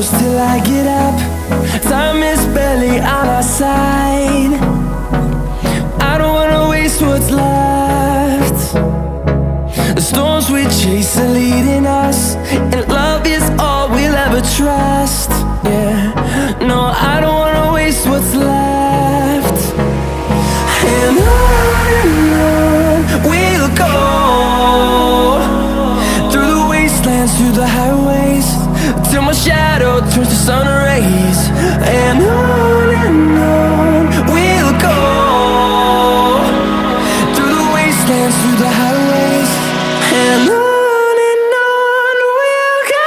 close till I get up. Time is barely on our side. I don't wanna waste what's left. The storms we chase are leading us, and love is all we'll ever trust. Yeah, no, I don't wanna waste what's left. And on we'll go, through the wastelands, through the highways, till my shadow turns to sun rays. And on we'll go, through the wastelands, through the highways, and on we'll go.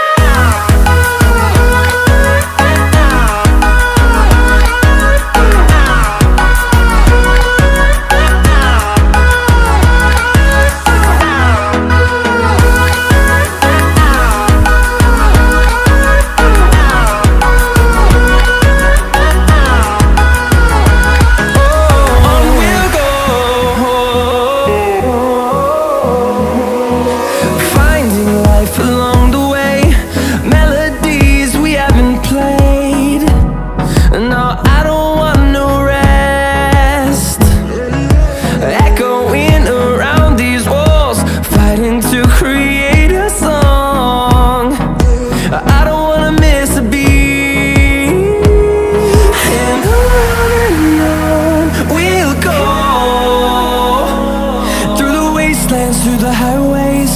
Through the highways,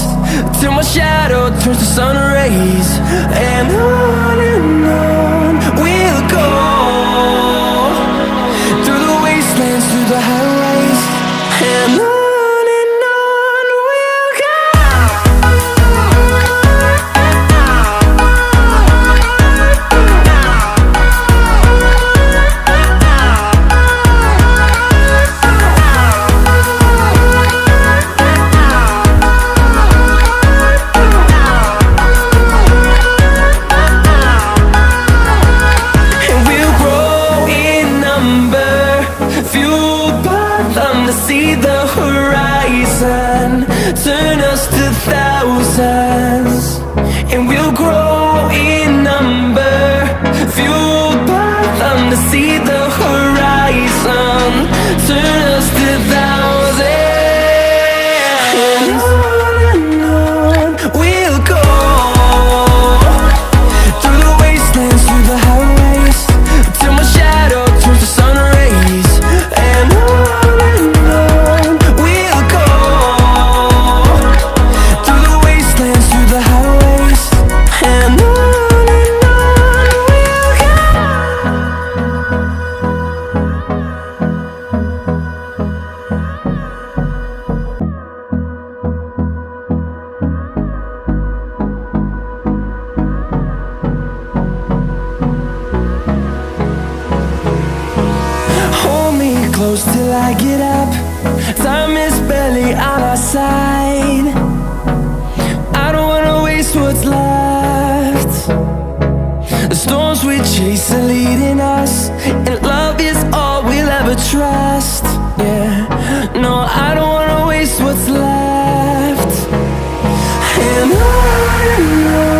till my shadow turns to sun rays. And on we'll go, through the wastelands, through the highways, and on we'll go. See the horizon, turn us to thousands, and we'll grow in number, fueled by them. To see the horizon, turn us to thousands, and on we'll go, through the wastelands, through the highways, till my shadow turns to sun rays. And close till I get up. Time is barely on our side. I don't wanna waste what's left. The storms we chase are leading us, and love is all we'll ever trust. Yeah, no, I don't wanna waste what's left. And on